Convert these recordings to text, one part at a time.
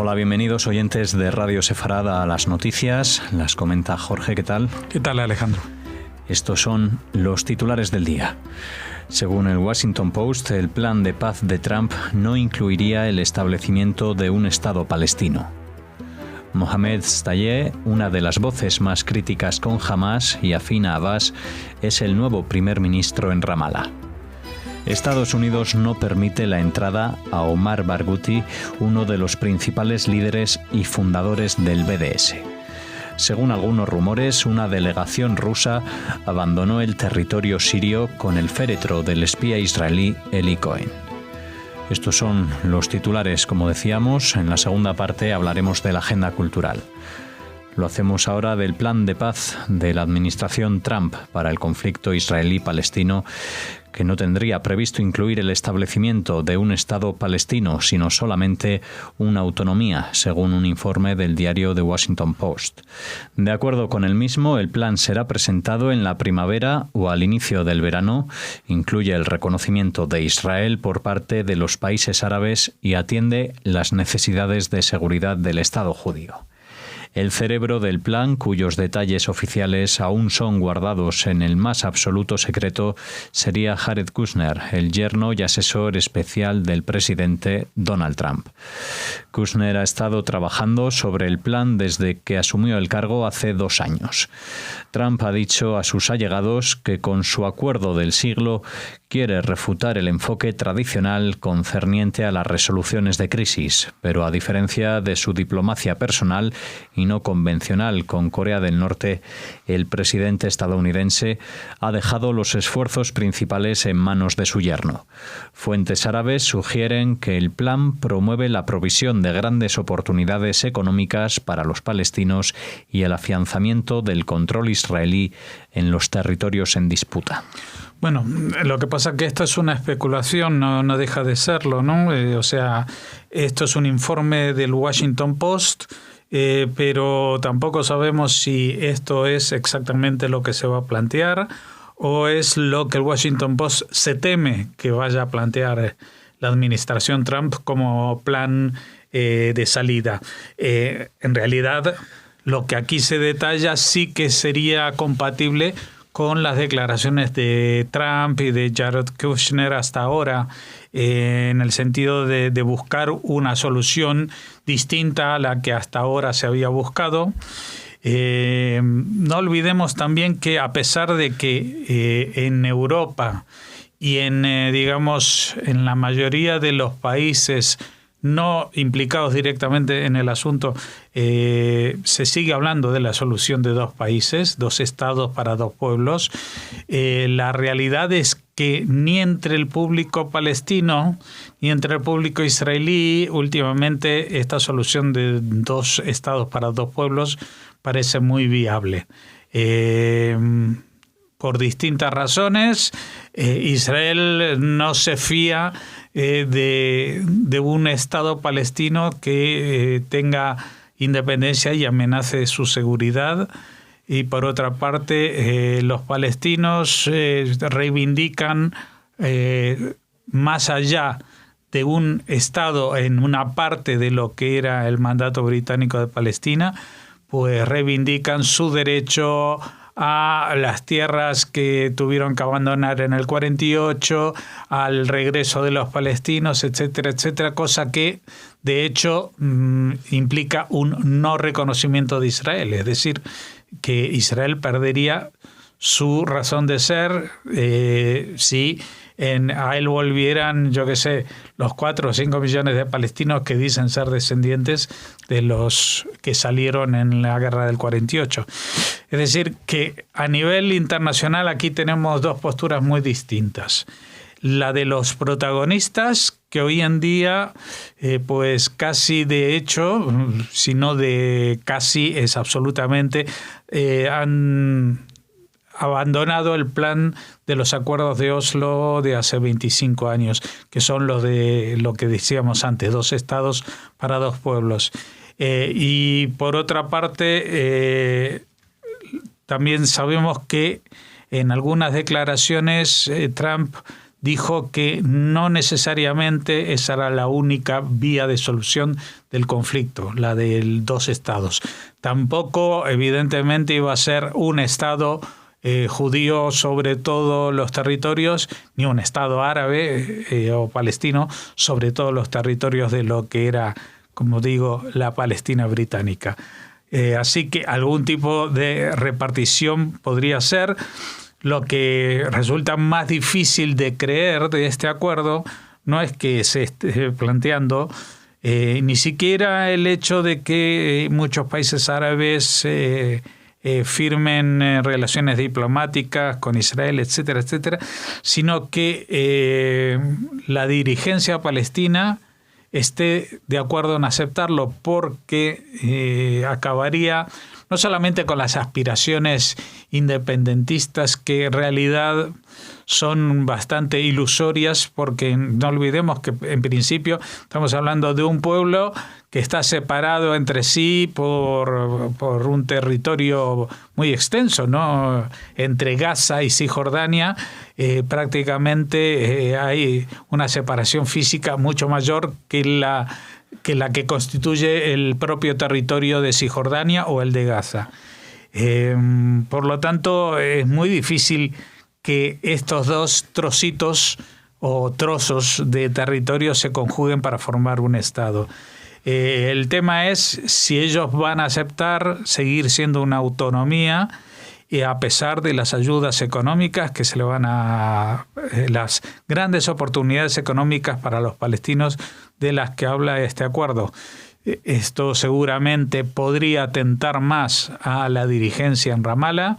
Hola, bienvenidos oyentes de Radio Sefarad a las noticias. Las comenta Jorge, ¿qué tal? ¿Qué tal, Alejandro? Estos son los titulares del día. Según el Washington Post, el plan de paz de Trump no incluiría el establecimiento de un Estado palestino. Mohamed Shtayyeh, una de las voces más críticas con Hamás y afín a Abbas, es el nuevo primer ministro en Ramallah. Estados Unidos no permite la entrada a Omar Barghouti, uno de los principales líderes y fundadores del BDS. Según algunos rumores, una delegación rusa abandonó el territorio sirio con el féretro del espía israelí Eli Cohen. Estos son los titulares, como decíamos. En la segunda parte hablaremos de la agenda cultural. Lo hacemos ahora del plan de paz de la administración Trump para el conflicto israelí-palestino, que no tendría previsto incluir el establecimiento de un Estado palestino, sino solamente una autonomía, según un informe del diario The Washington Post. De acuerdo con el mismo, el plan será presentado en la primavera o al inicio del verano, incluye el reconocimiento de Israel por parte de los países árabes y atiende las necesidades de seguridad del Estado judío. El cerebro del plan, cuyos detalles oficiales aún son guardados en el más absoluto secreto, sería Jared Kushner, el yerno y asesor especial del presidente Donald Trump. Kushner ha estado trabajando sobre el plan desde que asumió el cargo hace 2 años. Trump ha dicho a sus allegados que con su acuerdo del siglo quiere refutar el enfoque tradicional concerniente a las resoluciones de crisis, pero a diferencia de su diplomacia personal y no convencional con Corea del Norte, el presidente estadounidense ha dejado los esfuerzos principales en manos de su yerno. Fuentes árabes sugieren que el plan promueve la provisión de grandes oportunidades económicas para los palestinos y el afianzamiento del control israelí en los territorios en disputa. Bueno, lo que pasa es que esto es una especulación, no deja de serlo, ¿no? Esto es un informe del Washington Post, pero tampoco sabemos si esto es exactamente lo que se va a plantear o es lo que el Washington Post se teme que vaya a plantear la administración Trump como plan de salida. En realidad, lo que aquí se detalla sí que sería compatible con las declaraciones de Trump y de Jared Kushner hasta ahora, en el sentido de buscar una solución distinta a la que hasta ahora se había buscado. No olvidemos también que a pesar de que en Europa y en la mayoría de los países no implicados directamente en el asunto, se sigue hablando de la solución de 2 países, 2 estados para 2 pueblos. La realidad es que ni entre el público palestino ni entre el público israelí últimamente esta solución de 2 estados para 2 pueblos parece muy viable. Por distintas razones, Israel no se fía de un Estado palestino que tenga independencia y amenace su seguridad. Y por otra parte, los palestinos reivindican, más allá de un Estado en una parte de lo que era el mandato británico de Palestina, pues reivindican su derecho a las tierras que tuvieron que abandonar en el 48, al regreso de los palestinos, etcétera, etcétera, cosa que de hecho implica un no reconocimiento de Israel, es decir, que Israel perdería su razón de ser si a él volvieran, los 4 o 5 millones de palestinos que dicen ser descendientes de los que salieron en la guerra del 48. Es decir, que a nivel internacional aquí tenemos 2 posturas muy distintas. La de los protagonistas, que hoy en día, pues casi de hecho, si no de casi, es absolutamente, han abandonado el plan de los acuerdos de Oslo de hace 25 años, que son los de lo que decíamos antes, 2 estados para 2 pueblos. Y por otra parte, también sabemos que en algunas declaraciones Trump dijo que no necesariamente esa era la única vía de solución del conflicto, la de 2 estados. Tampoco, evidentemente, iba a ser un estado judío sobre todos los territorios, ni un estado árabe o palestino sobre todos los territorios de lo que era, como digo, la Palestina británica. Así que algún tipo de repartición podría ser. Lo que resulta más difícil de creer de este acuerdo no es que se esté planteando ni siquiera el hecho de que muchos países árabes firmen relaciones diplomáticas con Israel, etcétera, etcétera, sino que la dirigencia palestina esté de acuerdo en aceptarlo, porque acabaría no solamente con las aspiraciones independentistas, que en realidad son bastante ilusorias, porque no olvidemos que en principio estamos hablando de un pueblo que está separado entre sí por un territorio muy extenso, ¿no? Entre Gaza y Cisjordania prácticamente hay una separación física mucho mayor que la que constituye el propio territorio de Cisjordania o el de Gaza. Por lo tanto, es muy difícil que estos 2 trocitos o trozos de territorio se conjuguen para formar un Estado. El tema es si ellos van a aceptar seguir siendo una autonomía, a pesar de las ayudas económicas que se le van a... las grandes oportunidades económicas para los palestinos de las que habla este acuerdo. Esto seguramente podría tentar más a la dirigencia en Ramallah,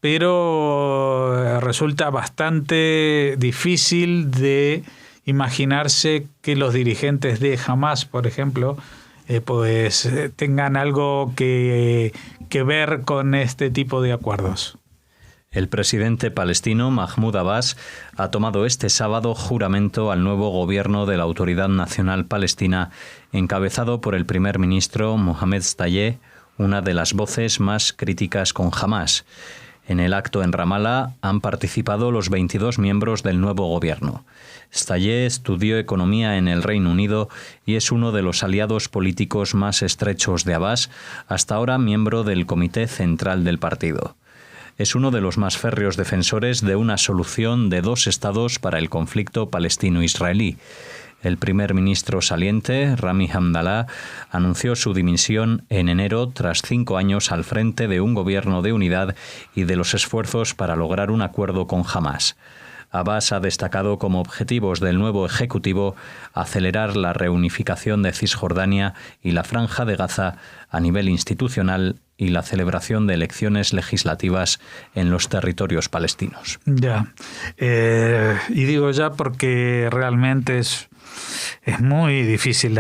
pero resulta bastante difícil de imaginarse que los dirigentes de Hamás, por ejemplo, tengan algo que ver con este tipo de acuerdos. El presidente palestino Mahmoud Abbas ha tomado este sábado juramento al nuevo gobierno de la Autoridad Nacional Palestina, encabezado por el primer ministro Mohamed Shtayyeh, una de las voces más críticas con Hamás. En el acto en Ramallah han participado los 22 miembros del nuevo gobierno. Shtayyeh estudió economía en el Reino Unido y es uno de los aliados políticos más estrechos de Abbas, hasta ahora miembro del Comité Central del partido. Es uno de los más férreos defensores de una solución de 2 estados para el conflicto palestino-israelí. El primer ministro saliente, Rami Hamdallah, anunció su dimisión en enero tras 5 años al frente de un gobierno de unidad y de los esfuerzos para lograr un acuerdo con Hamás. Abbas ha destacado como objetivos del nuevo ejecutivo acelerar la reunificación de Cisjordania y la Franja de Gaza a nivel institucional y la celebración de elecciones legislativas en los territorios palestinos. Ya, y digo ya porque realmente es muy difícil.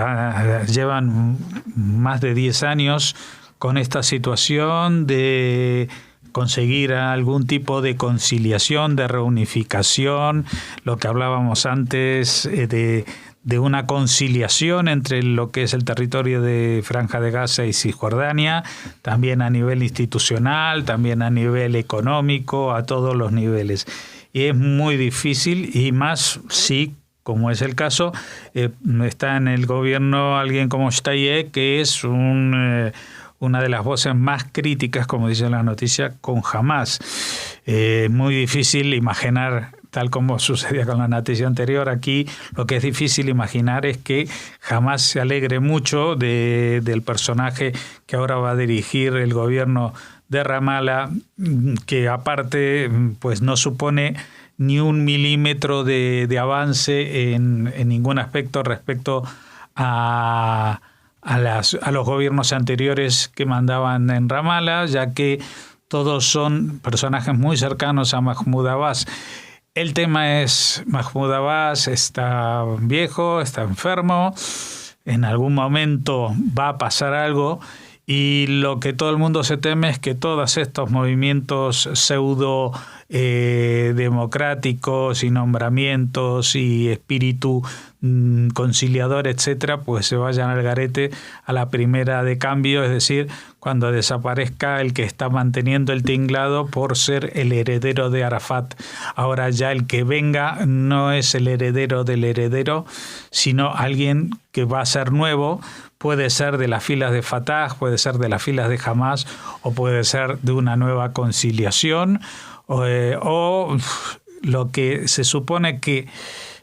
Llevan más de 10 años con esta situación de conseguir algún tipo de conciliación, de reunificación, lo que hablábamos antes de una conciliación entre lo que es el territorio de Franja de Gaza y Cisjordania, también a nivel institucional, también a nivel económico, a todos los niveles. Y es muy difícil, y más si, como es el caso, está en el gobierno alguien como Shtayyeh, que es una de las voces más críticas, como dice la noticia, con Hamás. Muy difícil imaginar, tal como sucedía con la noticia anterior, aquí lo que es difícil imaginar es que Hamás se alegre mucho del personaje que ahora va a dirigir el gobierno de Ramallah, que aparte pues no supone ni 1 milímetro de avance en ningún aspecto respecto a los gobiernos anteriores que mandaban en Ramallah, ya que todos son personajes muy cercanos a Mahmoud Abbas. El tema es, Mahmoud Abbas está viejo, está enfermo, en algún momento va a pasar algo, y lo que todo el mundo se teme es que todos estos movimientos pseudo democráticos y nombramientos y espíritu conciliador, etcétera, pues se vayan al garete a la primera de cambio, es decir, cuando desaparezca el que está manteniendo el tinglado por ser el heredero de Arafat. Ahora ya el que venga no es el heredero del heredero, sino alguien que va a ser nuevo. Puede ser de las filas de Fatah, puede ser de las filas de Hamas, o puede ser de una nueva conciliación, o lo que se supone que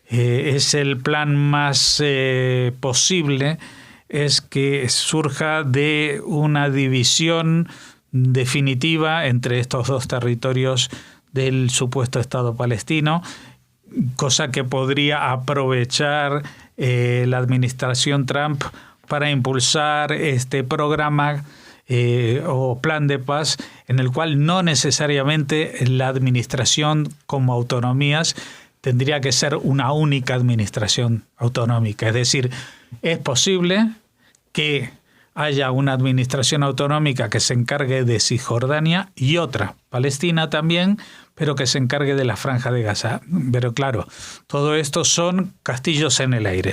es el plan más posible, es que surja de una división definitiva entre estos dos territorios del supuesto Estado palestino, cosa que podría aprovechar la administración Trump para impulsar este programa o plan de paz, en el cual no necesariamente la administración como autonomías tendría que ser una única administración autonómica. Es decir, es posible que haya una administración autonómica que se encargue de Cisjordania y otra, Palestina también, pero que se encargue de la Franja de Gaza. Pero claro, todo esto son castillos en el aire.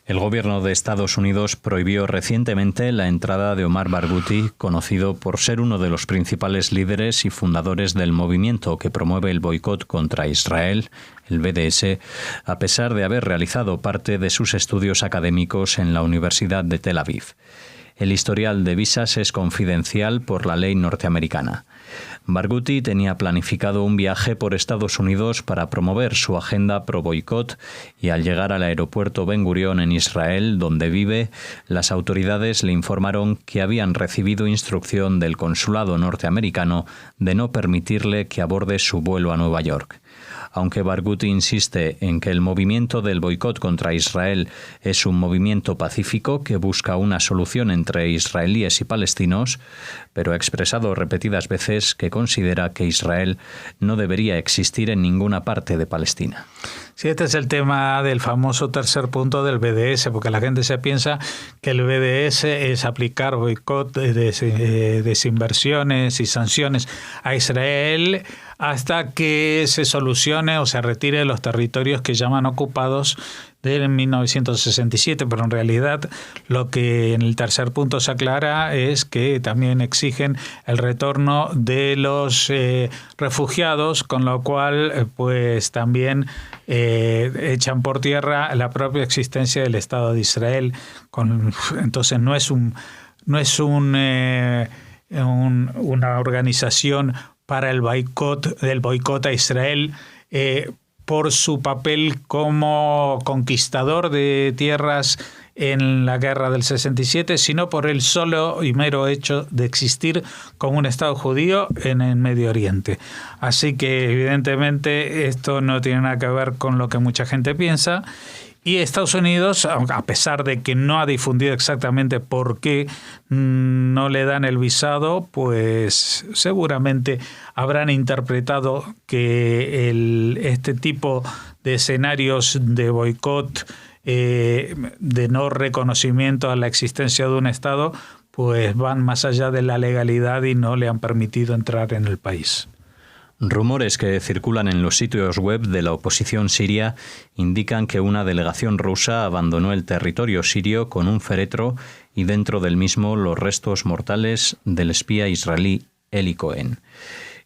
El gobierno de Estados Unidos prohibió recientemente la entrada de Omar Barghouti, conocido por ser uno de los principales líderes y fundadores del movimiento que promueve el boicot contra Israel, el BDS, a pesar de haber realizado parte de sus estudios académicos en la Universidad de Tel Aviv. El historial de visas es confidencial por la ley norteamericana. Barghouti tenía planificado un viaje por Estados Unidos para promover su agenda pro boicot y al llegar al aeropuerto Ben Gurion en Israel, donde vive, las autoridades le informaron que habían recibido instrucción del consulado norteamericano de no permitirle que aborde su vuelo a Nueva York. Aunque Barghouti insiste en que el movimiento del boicot contra Israel es un movimiento pacífico que busca una solución entre israelíes y palestinos, pero ha expresado repetidas veces que considera que Israel no debería existir en ninguna parte de Palestina. Sí, este es el tema del famoso tercer punto del BDS, porque la gente se piensa que el BDS es aplicar boicot, desinversiones y sanciones a Israel hasta que se solucione o se retire los territorios que llaman ocupados de 1967, pero en realidad lo que en el tercer punto se aclara es que también exigen el retorno de los refugiados, con lo cual pues también echan por tierra la propia existencia del Estado de Israel. Entonces no es una organización para el boicot a Israel por su papel como conquistador de tierras en la guerra del 67, sino por el solo y mero hecho de existir como un Estado judío en el Medio Oriente. Así que evidentemente esto no tiene nada que ver con lo que mucha gente piensa. Y Estados Unidos, a pesar de que no ha difundido exactamente por qué no le dan el visado, pues seguramente habrán interpretado que este tipo de escenarios de boicot, de no reconocimiento a la existencia de un Estado, pues van más allá de la legalidad y no le han permitido entrar en el país. Rumores que circulan en los sitios web de la oposición siria indican que una delegación rusa abandonó el territorio sirio con un féretro y dentro del mismo los restos mortales del espía israelí Eli Cohen.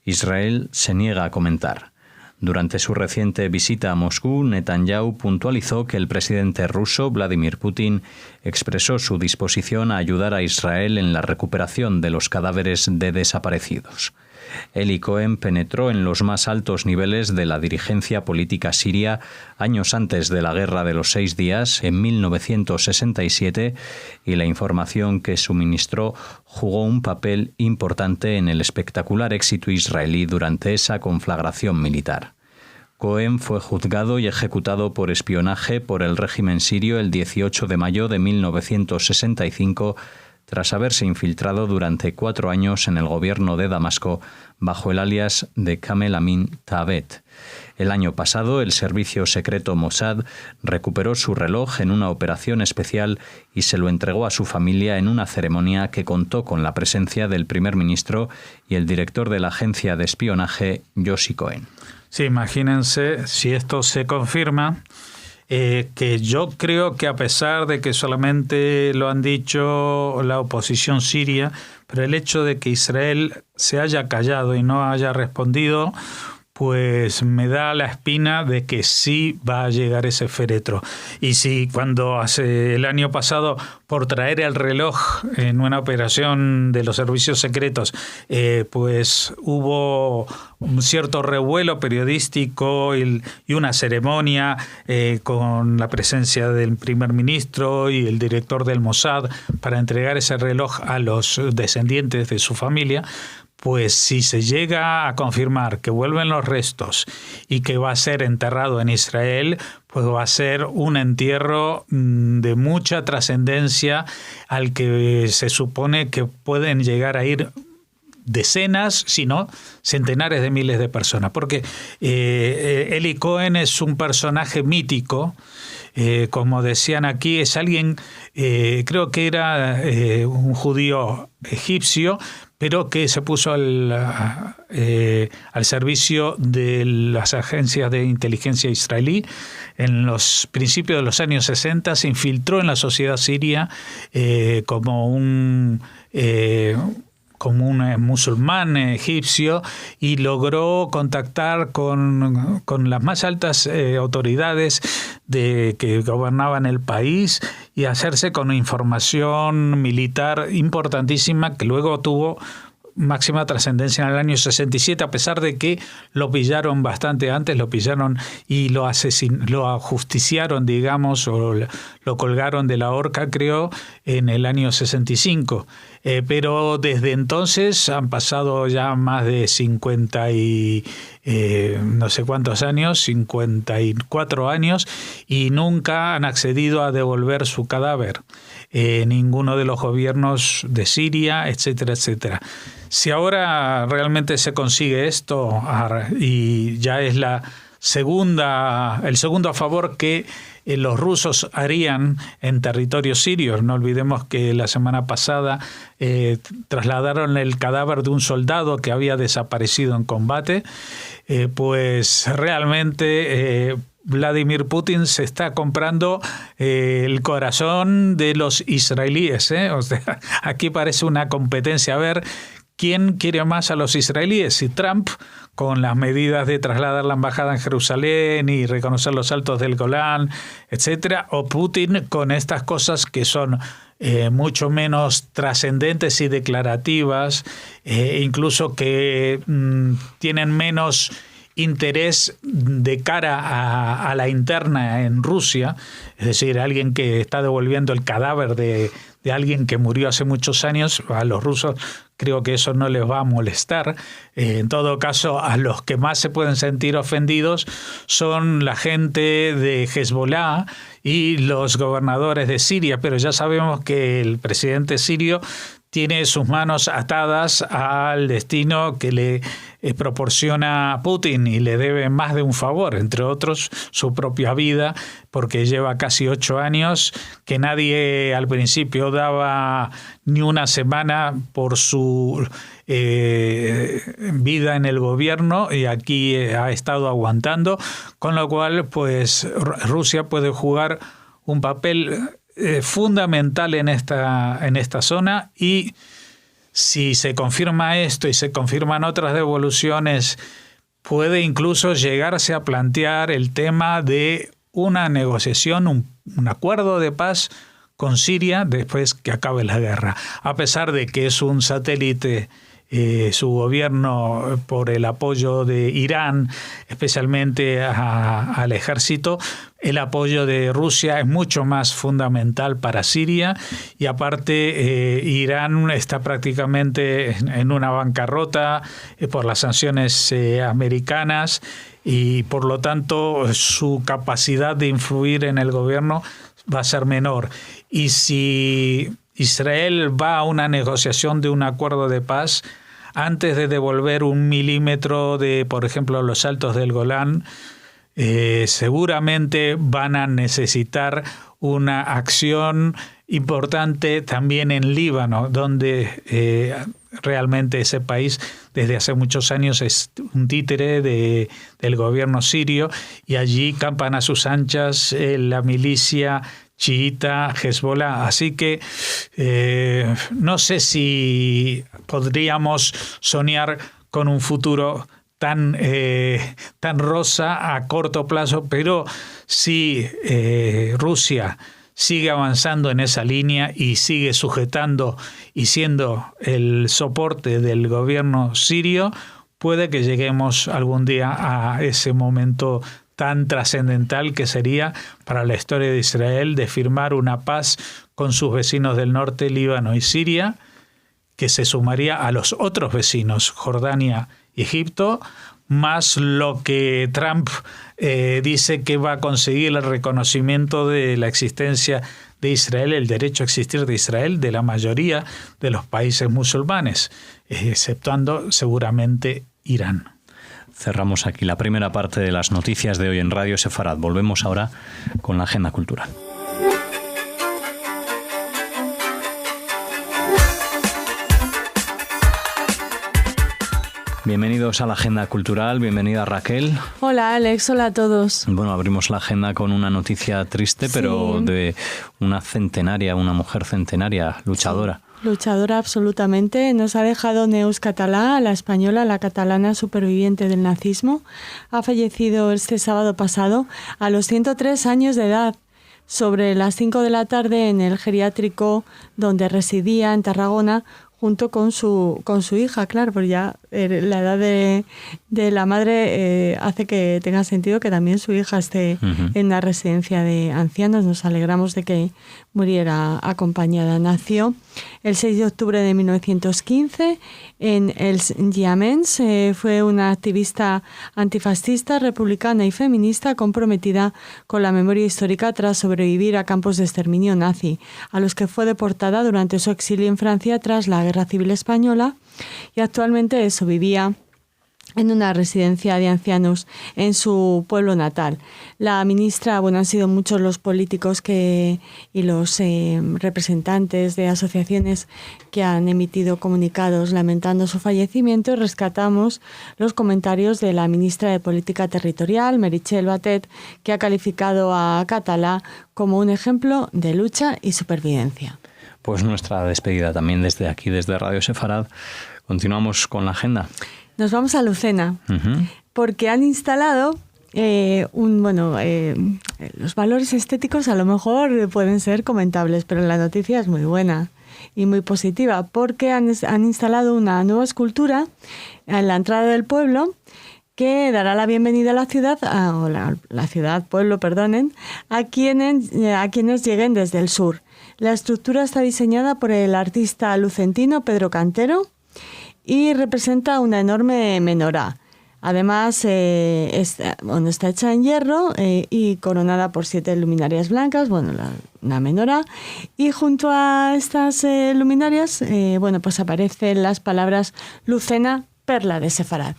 Israel se niega a comentar. Durante su reciente visita a Moscú, Netanyahu puntualizó que el presidente ruso, Vladimir Putin, expresó su disposición a ayudar a Israel en la recuperación de los cadáveres de desaparecidos. Eli Cohen penetró en los más altos niveles de la dirigencia política siria años antes de la Guerra de los 6 Días, en 1967, y la información que suministró jugó un papel importante en el espectacular éxito israelí durante esa conflagración militar. Cohen fue juzgado y ejecutado por espionaje por el régimen sirio el 18 de mayo de 1965, tras haberse infiltrado durante 4 años en el gobierno de Damasco bajo el alias de Kamel Amin Tabet. El año pasado, el servicio secreto Mossad recuperó su reloj en una operación especial y se lo entregó a su familia en una ceremonia que contó con la presencia del primer ministro y el director de la agencia de espionaje, Yossi Cohen. Sí, imagínense si esto se confirma, que yo creo que a pesar de que solamente lo han dicho la oposición siria, pero el hecho de que Israel se haya callado y no haya respondido, pues me da la espina de que sí va a llegar ese féretro. Y si cuando hace el año pasado, por traer el reloj en una operación de los servicios secretos, pues hubo un cierto revuelo periodístico y una ceremonia con la presencia del primer ministro y el director del Mossad para entregar ese reloj a los descendientes de su familia, pues si se llega a confirmar que vuelven los restos y que va a ser enterrado en Israel, pues va a ser un entierro de mucha trascendencia al que se supone que pueden llegar a ir decenas, si no centenares de miles de personas. Porque Eli Cohen es un personaje mítico. Como decían aquí, es alguien, creo que era un judío egipcio, pero que se puso al servicio de las agencias de inteligencia israelí. En los principios de los años 60 se infiltró en la sociedad siria como un musulmán egipcio y logró contactar con las más altas autoridades que gobernaban el país y hacerse con información militar importantísima que luego tuvo máxima trascendencia en el año 67, a pesar de que lo pillaron bastante antes, lo pillaron y lo ajusticiaron, digamos, o lo colgaron de la horca, creo, en el año 65. Pero desde entonces han pasado ya más de 50 y no sé cuántos años, 54 años, y nunca han accedido a devolver su cadáver. Ninguno de los gobiernos de Siria, etcétera, etcétera. Si ahora realmente se consigue esto, y ya es el segundo favor que los rusos harían en territorio sirio. No olvidemos que la semana pasada trasladaron el cadáver de un soldado que había desaparecido en combate. Pues realmente Vladimir Putin se está comprando el corazón de los israelíes. O sea, aquí parece una competencia a ver quién quiere más a los israelíes, si Trump, con las medidas de trasladar la embajada en Jerusalén y reconocer los altos del Golán, etcétera, o Putin con estas cosas que son mucho menos trascendentes y declarativas, incluso que tienen menos interés de cara a la interna en Rusia, es decir, alguien que está devolviendo el cadáver de alguien que murió hace muchos años. A los rusos creo que eso no les va a molestar. En todo caso, a los que más se pueden sentir ofendidos son la gente de Hezbollah y los gobernadores de Siria, pero ya sabemos que el presidente sirio tiene sus manos atadas al destino que le proporciona Putin y le debe más de un favor, entre otros su propia vida, porque lleva casi 8 años que nadie al principio daba ni una semana por su vida en el gobierno, y aquí ha estado aguantando, con lo cual pues Rusia puede jugar un papel fundamental en esta zona, y si se confirma esto y se confirman otras devoluciones, puede incluso llegarse a plantear el tema de una negociación, un acuerdo de paz con Siria después que acabe la guerra, a pesar de que es un satélite su gobierno por el apoyo de Irán, especialmente al ejército. El apoyo de Rusia es mucho más fundamental para Siria, y aparte Irán está prácticamente en una bancarrota por las sanciones americanas, y por lo tanto su capacidad de influir en el gobierno va a ser menor. Y si Israel va a una negociación de un acuerdo de paz antes de devolver 1 milímetro de, por ejemplo, los Altos del Golán, seguramente van a necesitar una acción importante también en Líbano, donde realmente ese país desde hace muchos años es un títere del gobierno sirio, y allí campan a sus anchas la milicia chiita Hezbollah. Así que no sé si podríamos soñar con un futuro tan rosa a corto plazo, pero si Rusia sigue avanzando en esa línea y sigue sujetando y siendo el soporte del gobierno sirio, puede que lleguemos algún día a ese momento tan trascendental que sería para la historia de Israel de firmar una paz con sus vecinos del norte, Líbano y Siria, que se sumaría a los otros vecinos, Jordania y Egipto, más lo que Trump dice que va a conseguir el reconocimiento de la existencia de Israel, el derecho a existir de Israel, de la mayoría de los países musulmanes, exceptuando seguramente Irán. Cerramos aquí la primera parte de las noticias de hoy en Radio Sefarad. Volvemos ahora con la agenda cultural. Bienvenidos a la agenda cultural, bienvenida Raquel. Hola Alex, hola a todos. Bueno, abrimos la agenda con una noticia triste, pero de una centenaria, una mujer centenaria, luchadora. Sí, luchadora absolutamente. Nos ha dejado Neus Català, la española, la catalana superviviente del nazismo. Ha fallecido este sábado pasado a los 103 años de edad. Sobre las 5 de la tarde en el geriátrico donde residía en Tarragona, junto con su hija, claro, porque ya la edad de la madre hace que tenga sentido que también su hija esté en una residencia de ancianos. Nos alegramos de que muriera acompañada. Nació el 6 de octubre de 1915 en Els Llaments. Fue una activista antifascista, republicana y feminista comprometida con la memoria histórica tras sobrevivir a campos de exterminio nazi, a los que fue deportada durante su exilio en Francia tras la Guerra Civil Española, y actualmente vivía en una residencia de ancianos en su pueblo natal. La ministra, han sido muchos los políticos y los representantes de asociaciones que han emitido comunicados lamentando su fallecimiento, y rescatamos los comentarios de la ministra de Política Territorial, Meritxell Batet, que ha calificado a Català como un ejemplo de lucha y supervivencia. Pues nuestra despedida también desde aquí, desde Radio Sefarad. Continuamos con la agenda. Nos vamos a Lucena, porque han instalado los valores estéticos a lo mejor pueden ser comentables, pero la noticia es muy buena y muy positiva, porque han instalado una nueva escultura en la entrada del pueblo que dará la bienvenida a la ciudad, a quienes lleguen desde el sur. La estructura está diseñada por el artista lucentino Pedro Cantero y representa una enorme menorá. Además, está hecha en hierro y coronada por 7 luminarias blancas, una menorá. Y junto a estas luminarias, pues aparecen las palabras Lucena, perla de Sefarad.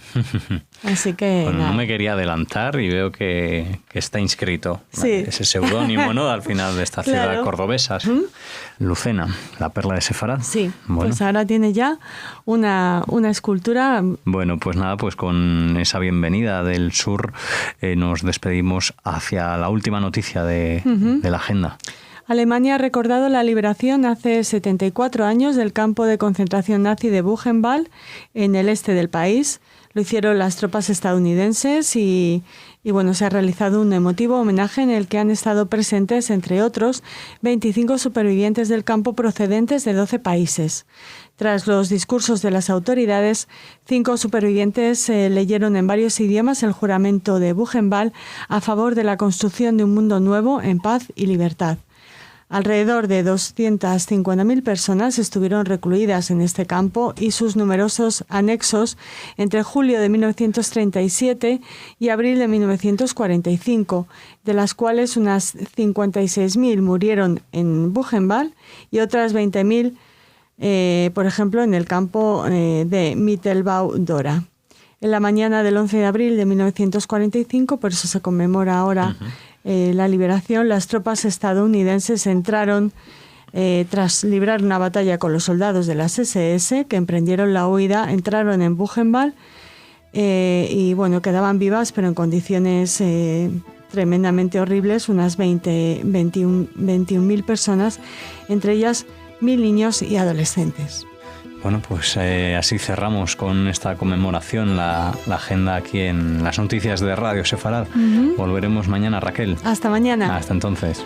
Así que no me quería adelantar y veo que está inscrito ese seudónimo, ¿no? Al final de esta ciudad cordobesa. Lucena, la perla de Sefarad. Sí, pues ahora tiene ya una escultura. Bueno, pues nada, pues con esa bienvenida del sur nos despedimos hacia la última noticia de la agenda. Alemania ha recordado la liberación hace 74 años del campo de concentración nazi de Buchenwald en el este del país. Lo hicieron las tropas estadounidenses y se ha realizado un emotivo homenaje en el que han estado presentes, entre otros, 25 supervivientes del campo procedentes de 12 países. Tras los discursos de las autoridades, 5 supervivientes leyeron en varios idiomas el juramento de Buchenwald a favor de la construcción de un mundo nuevo en paz y libertad. Alrededor de 250.000 personas estuvieron recluidas en este campo y sus numerosos anexos entre julio de 1937 y abril de 1945, de las cuales unas 56.000 murieron en Buchenwald y otras 20.000, por ejemplo, en el campo de Mittelbau-Dora. En la mañana del 11 de abril de 1945, por eso se conmemora ahora la liberación, las tropas estadounidenses entraron tras librar una batalla con los soldados de las SS, que emprendieron la huida, entraron en Buchenwald y bueno, quedaban vivas, pero en condiciones tremendamente horribles, unas 21.000 personas, entre ellas 1.000 niños y adolescentes. Bueno, pues así cerramos con esta conmemoración la agenda aquí en las noticias de Radio Sefarad. Volveremos mañana, Raquel. Hasta mañana. Hasta entonces.